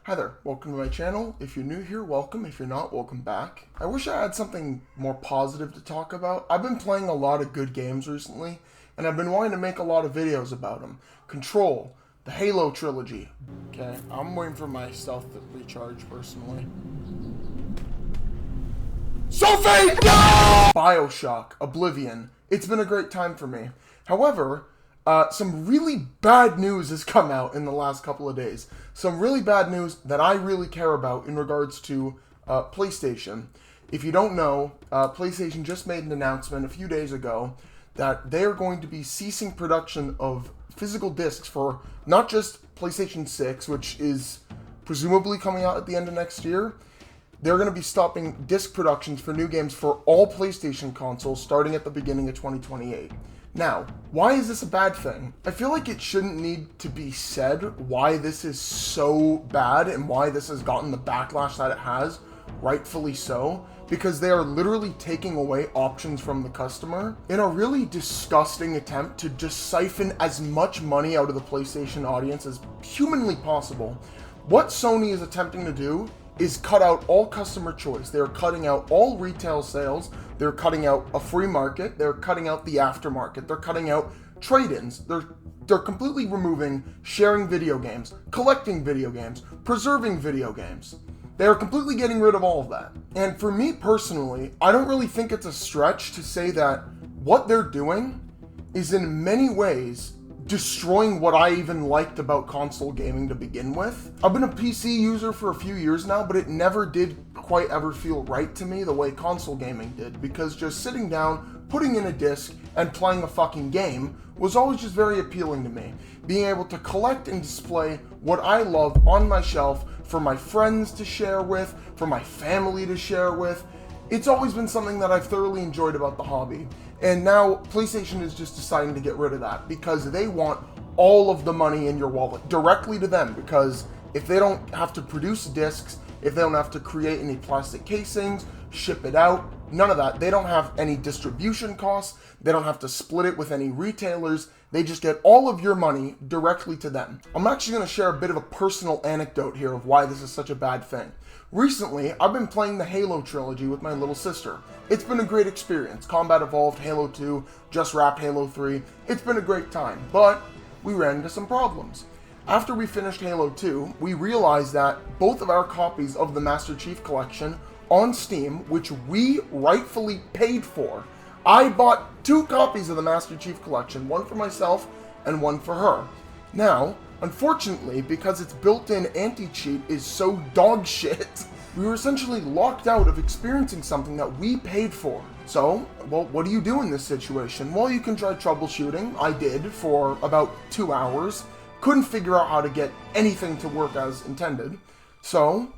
Hi there, welcome to my channel. If you're new here, welcome. If you're not, welcome back. I wish I had something more positive to talk about. I've been playing a lot of good games recently, and I've been wanting to make a lot of videos about them. Control, the Halo trilogy. Okay, I'm waiting for my stealth to recharge personally. Sophie, no! BioShock, Oblivion. It's been a great time for me. However, some really bad news has come out in the last couple of days. Some really bad news that I really care about in regards to PlayStation. If you don't know, PlayStation just made an announcement a few days ago that they are going to be ceasing production of physical discs for not just PlayStation 6, which is presumably coming out at the end of next year. They're going to be stopping disc productions for new games for all PlayStation consoles starting at the beginning of 2028. Now, why is this a bad thing? I feel like it shouldn't need to be said why this is so bad and why this has gotten the backlash that it has, rightfully so, because they are literally taking away options from the customer in a really disgusting attempt to just siphon as much money out of the PlayStation audience as humanly possible. What Sony is attempting to do is cut out all customer choice. They're cutting out all retail sales. They're cutting out a free market. They're cutting out the aftermarket. They're cutting out trade-ins. They're completely removing sharing video games, collecting video games, preserving video games. They are completely getting rid of all of that. And for me personally, I don't really think it's a stretch to say that what they're doing is in many ways destroying what I even liked about console gaming to begin with. I've been a PC user for a few years now, but it never did quite ever feel right to me the way console gaming did, because just sitting down, putting in a disc, and playing a fucking game was always just very appealing to me. Being able to collect and display what I love on my shelf for my friends to share with, for my family to share with, it's always been something that I've thoroughly enjoyed about the hobby. And now PlayStation is just deciding to get rid of that because they want all of the money in your wallet directly to them, because if they don't have to produce discs, if they don't have to create any plastic casings, ship it out, none of that. They don't have any distribution costs. They don't have to split it with any retailers. They just get all of your money directly to them. I'm actually going to share a bit of a personal anecdote here of why this is such a bad thing. Recently, I've been playing the Halo trilogy with my little sister. It's been a great experience. Combat Evolved, Halo 2, just wrapped Halo 3. It's been a great time, but we ran into some problems. After we finished Halo 2, we realized that both of our copies of the Master Chief Collection on Steam, which we rightfully paid for, I bought 2 copies of the Master Chief Collection, one for myself and one for her. Now, unfortunately, because its built-in anti-cheat is so dog shit, we were essentially locked out of experiencing something that we paid for. So, well, what do you do in this situation? Well, you can try troubleshooting. I did for about 2 hours. Couldn't figure out how to get anything to work as intended. So,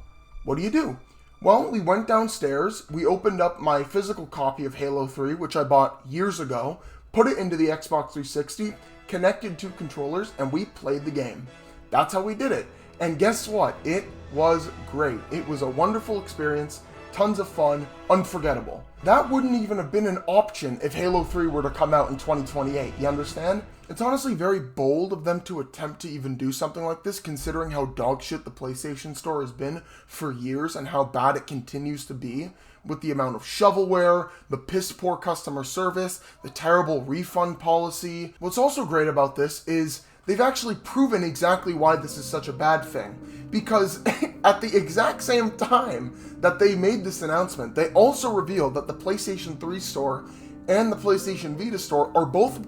what do? Well, we went downstairs, we opened up my physical copy of Halo 3, which I bought years ago, put it into the Xbox 360, connected 2 controllers, and we played the game. That's how we did it. And guess what? It was great. It was a wonderful experience, tons of fun, unforgettable. That wouldn't even have been an option if Halo 3 were to come out in 2028, you understand? It's honestly very bold of them to attempt to even do something like this, considering how dogshit the PlayStation Store has been for years and how bad it continues to be, with the amount of shovelware, the piss-poor customer service, the terrible refund policy. What's also great about this is they've actually proven exactly why this is such a bad thing, because at the exact same time that they made this announcement, they also revealed that the PlayStation 3 store and the PlayStation Vita store are both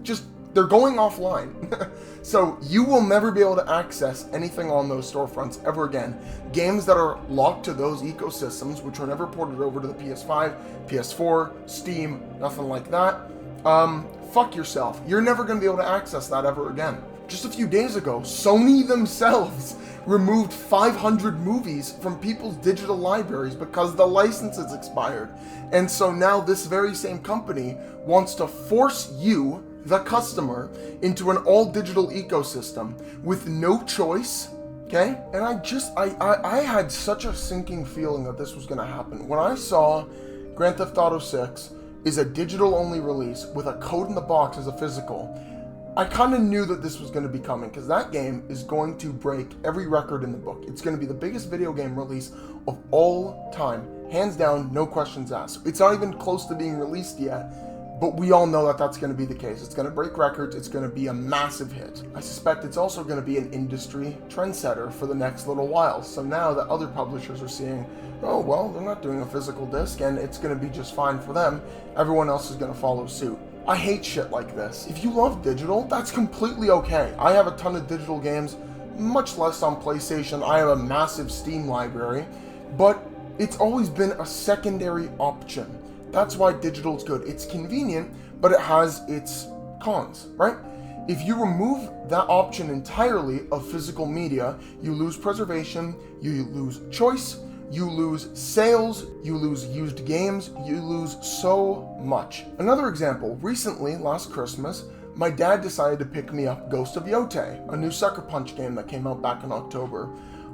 they're going offline. So you will never be able to access anything on those storefronts ever again. Games that are locked to those ecosystems, which were never ported over to the PS5, PS4, Steam, nothing like that. Fuck yourself. You're never going to be able to access that ever again. Just a few days ago, Sony themselves removed 500 movies from people's digital libraries because the licenses expired. And so now this very same company wants to force you, the customer, into an all-digital ecosystem with no choice, okay? And I had such a sinking feeling that this was going to happen. When I saw Grand Theft Auto 6 is a digital-only release with a code in the box as a physical, I kind of knew that this was going to be coming because that game is going to break every record in the book. It's going to be the biggest video game release of all time. Hands down, no questions asked. It's not even close to being released yet, but we all know that that's going to be the case. It's going to break records. It's going to be a massive hit. I suspect it's also going to be an industry trendsetter for the next little while. So now that other publishers are seeing, oh, well, they're not doing a physical disc and it's going to be just fine for them, everyone else is going to follow suit. I hate shit like this. If you love digital, that's completely okay. I have a ton of digital games, much less on PlayStation. I have a massive Steam library, but it's always been a secondary option. That's why digital is good. It's convenient, but it has its cons, right? If you remove that option entirely of physical media, you lose preservation, you lose choice, you lose sales, you lose used games, you lose so much. Another example, recently, last Christmas, my dad decided to pick me up Ghost of Yotei, a new Sucker Punch game that came out back in October.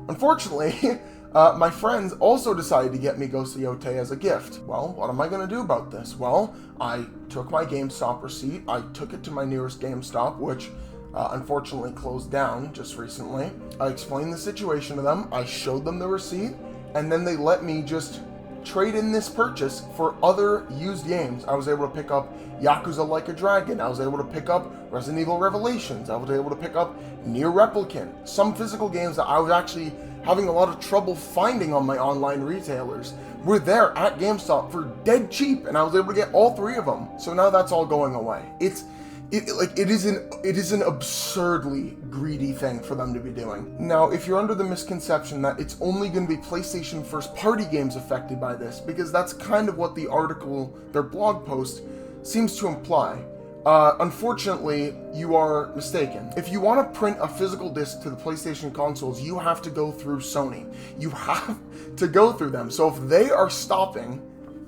Unfortunately, my friends also decided to get me Ghost of Yotei as a gift. Well, what am I going to do about this? Well, I took my GameStop receipt, I took it to my nearest GameStop, which unfortunately closed down just recently. I explained the situation to them, I showed them the receipt, and then they let me just trade in this purchase for other used games. I was able to pick up Yakuza Like a Dragon, I was able to pick up Resident Evil Revelations, I was able to pick up Nier Replicant, some physical games that I was actually having a lot of trouble finding on my online retailers were there at GameStop for dead cheap, and I was able to get all three of them. So now that's all going away. It is an absurdly greedy thing for them to be doing. Now, if you're under the misconception that it's only going to be PlayStation first-party games affected by this, because that's kind of what the article, their blog post, seems to imply, unfortunately, you are mistaken. If you want to print a physical disc to the PlayStation consoles, you have to go through Sony. You have to go through them. So if they are stopping,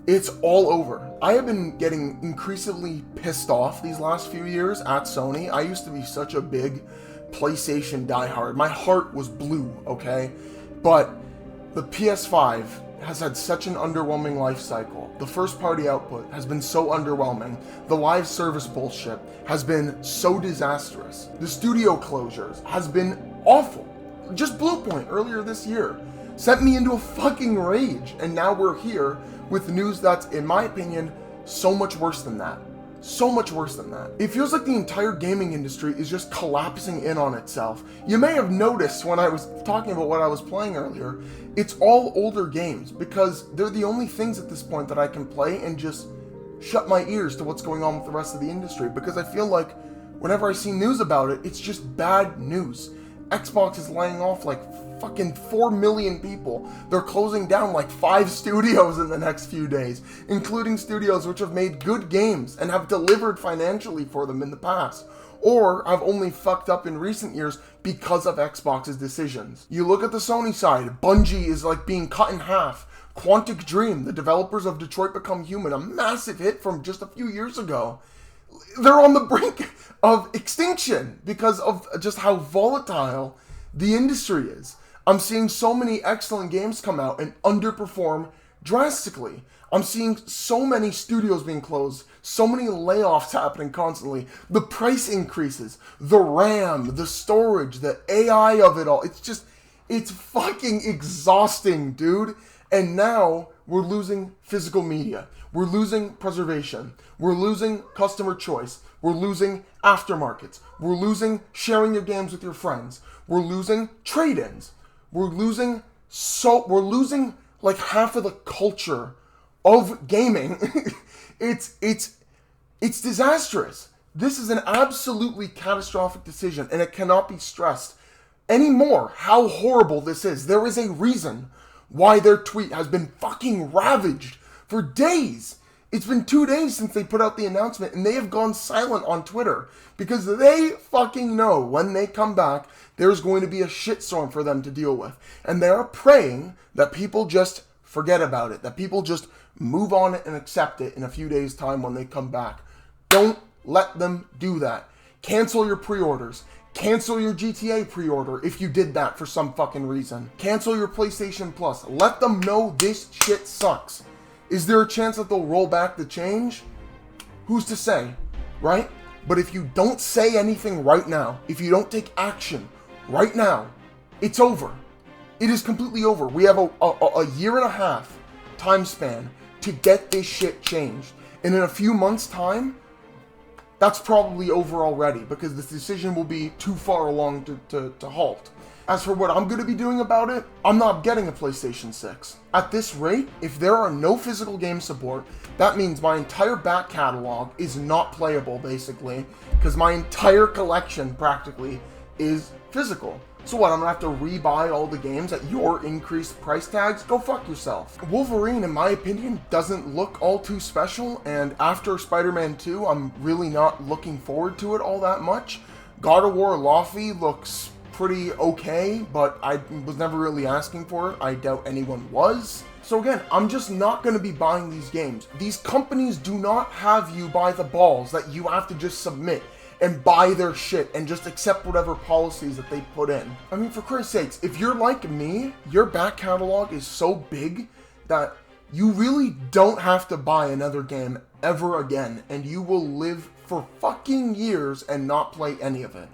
it's all over. I have been getting increasingly pissed off these last few years at Sony. I used to be such a big PlayStation diehard. My heart was blue, okay? But the PS5 has had such an underwhelming life cycle. The first party output has been so underwhelming. The live service bullshit has been so disastrous. The studio closures has been awful. Just Bluepoint earlier this year sent me into a fucking rage, and now we're here with news that's, in my opinion, so much worse than that. So much worse than that. It feels like the entire gaming industry is just collapsing in on itself. You may have noticed when I was talking about what I was playing earlier, it's all older games because they're the only things at this point that I can play and just shut my ears to what's going on with the rest of the industry, because I feel like whenever I see news about it, it's just bad news. Xbox is laying off like fucking 4 million people. They're closing down like 5 studios in the next few days, including studios which have made good games and have delivered financially for them in the past, or have only fucked up in recent years because of Xbox's decisions. You look at the Sony side, Bungie is like being cut in half. Quantic Dream, the developers of Detroit Become Human, a massive hit from just a few years ago, they're on the brink of extinction because of just how volatile the industry is. I'm seeing so many excellent games come out and underperform drastically. I'm seeing so many studios being closed, so many layoffs happening constantly, the price increases, the RAM, the storage, the AI of it all. It's fucking exhausting, dude. And now we're losing physical media. We're losing preservation. We're losing customer choice. We're losing aftermarkets. We're losing sharing your games with your friends. We're losing trade-ins. We're losing like half of the culture of gaming. It's disastrous. This is an absolutely catastrophic decision, and it cannot be stressed anymore how horrible this is. There is a reason why their tweet has been fucking ravaged for days. It's been 2 days since they put out the announcement, and they have gone silent on Twitter because they fucking know when they come back, there's going to be a shitstorm for them to deal with. And they are praying that people just forget about it, that people just move on it and accept it in a few days' time when they come back. Don't let them do that. Cancel your pre-orders. Cancel your GTA pre-order if you did that for some fucking reason. Cancel your PlayStation Plus. Let them know this shit sucks. Is there a chance that they'll roll back the change? Who's to say, right? But if you don't say anything right now, if you don't take action right now, it's over. It is completely over. We have a year and a half time span to get this shit changed. And in a few months' time, that's probably over already because this decision will be too far along to halt. As for what I'm going to be doing about it, I'm not getting a PlayStation 6. At this rate, if there are no physical game support, that means my entire back catalog is not playable, basically, because my entire collection, practically, is physical. So what, I'm gonna have to rebuy all the games at your increased price tags? Go fuck yourself. Wolverine, in my opinion, doesn't look all too special, and after Spider-Man 2, I'm really not looking forward to it all that much. God of War Laufey looks pretty okay, but I was never really asking for it. I doubt anyone was. So again, I'm just not going to be buying these games. These companies do not have you by the balls that you have to just submit and buy their shit and just accept whatever policies that they put in. I mean, for Christ's sakes, if you're like me, your back catalog is so big that you really don't have to buy another game ever again, and you will live for fucking years and not play any of it.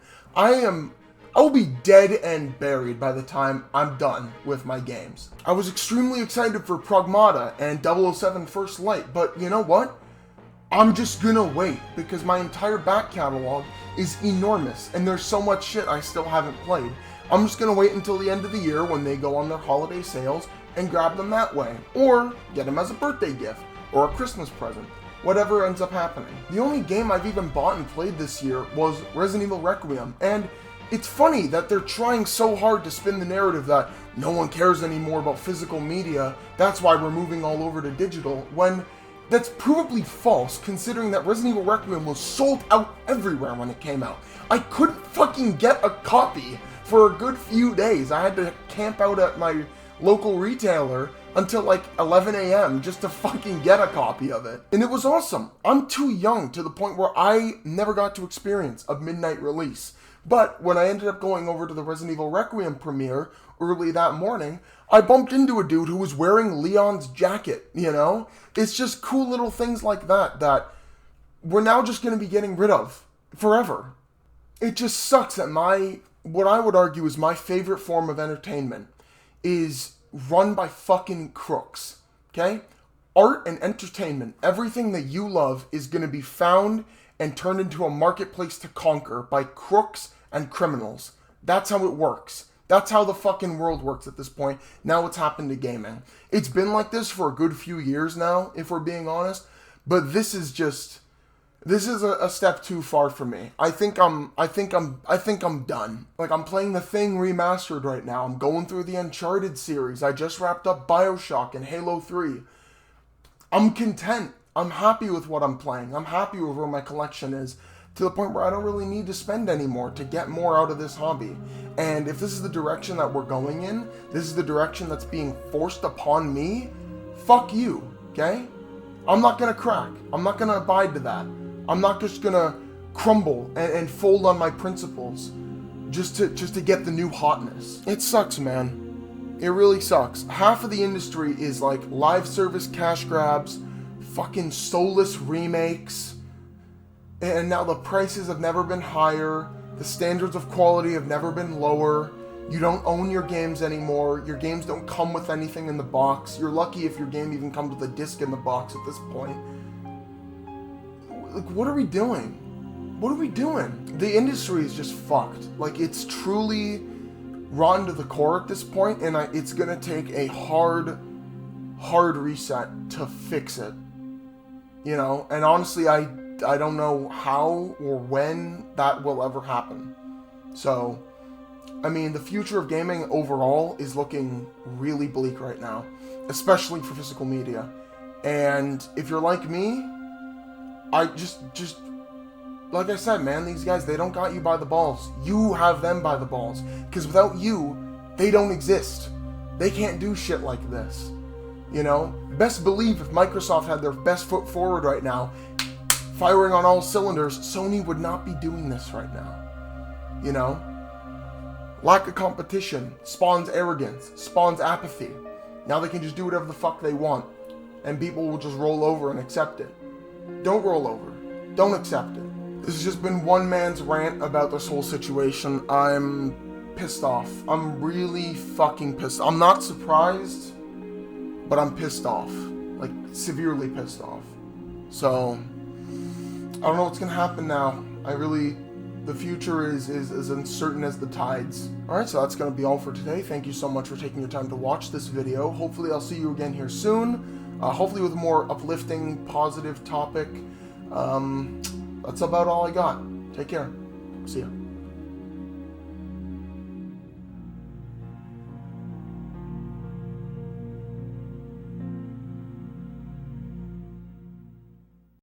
I'll be dead and buried by the time I'm done with my games. I was extremely excited for Pragmata and 007 First Light, but you know what? I'm just gonna wait because my entire back catalog is enormous and there's so much shit I still haven't played. I'm just gonna wait until the end of the year when they go on their holiday sales and grab them that way. Or get them as a birthday gift or a Christmas present. Whatever ends up happening. The only game I've even bought and played this year was Resident Evil Requiem, and it's funny that they're trying so hard to spin the narrative that no one cares anymore about physical media, that's why we're moving all over to digital, when that's provably false considering that Resident Evil Requiem was sold out everywhere when it came out. I couldn't fucking get a copy for a good few days. I had to camp out at my local retailer until like 11 a.m. just to fucking get a copy of it. And it was awesome. I'm too young to the point where I never got to experience a midnight release. But when I ended up going over to the Resident Evil Requiem premiere early that morning, I bumped into a dude who was wearing Leon's jacket, you know? It's just cool little things like that that we're now just going to be getting rid of forever. It just sucks that what I would argue is my favorite form of entertainment is run by fucking crooks, okay? Art and entertainment, everything that you love is going to be found and turned into a marketplace to conquer by crooks and criminals. That's how it works. That's how the fucking world works at this point. Now it's happened to gaming. It's been like this for a good few years now, if we're being honest, but this is a step too far for me. I think I'm done. Like, I'm playing The Thing remastered right now. I'm going through the Uncharted series. I just wrapped up BioShock and Halo 3. I'm content. I'm happy with what I'm playing. I'm happy with where my collection is, to the point where I don't really need to spend anymore to get more out of this hobby. And if this is the direction that we're going in, this is the direction that's being forced upon me, fuck you, okay? I'm not gonna crack. I'm not gonna abide to that. I'm not just gonna crumble and fold on my principles just to get the new hotness. It sucks, man. It really sucks. Half of the industry is like live service cash grabs, fucking soulless remakes, and now the prices have never been higher, the standards of quality have never been lower, you don't own your games anymore, your games don't come with anything in the box, you're lucky if your game even comes with a disc in the box at this point. Like, what are we doing? What are we doing? The industry is just fucked. Like, it's truly rotten to the core at this point, and it's gonna take a hard reset to fix it. You know, and honestly, I don't know how or when that will ever happen. So, I mean, the future of gaming overall is looking really bleak right now, especially for physical media. And if you're like me, I just like I said, man, these guys, they don't got you by the balls. You have them by the balls. Because without you, they don't exist. They can't do shit like this. You know? Best believe if Microsoft had their best foot forward right now, firing on all cylinders, Sony would not be doing this right now. You know? Lack of competition spawns arrogance, spawns apathy. Now they can just do whatever the fuck they want, and people will just roll over and accept it. Don't roll over. Don't accept it. This has just been one man's rant about this whole situation. I'm pissed off. I'm really fucking pissed. I'm not surprised, but I'm pissed off. Like, severely pissed off. So, I don't know what's gonna happen now. The future is uncertain as the tides. Alright, so that's gonna be all for today. Thank you so much for taking your time to watch this video. Hopefully I'll see you again here soon. Hopefully with a more uplifting, positive topic. That's about all I got. Take care. See ya.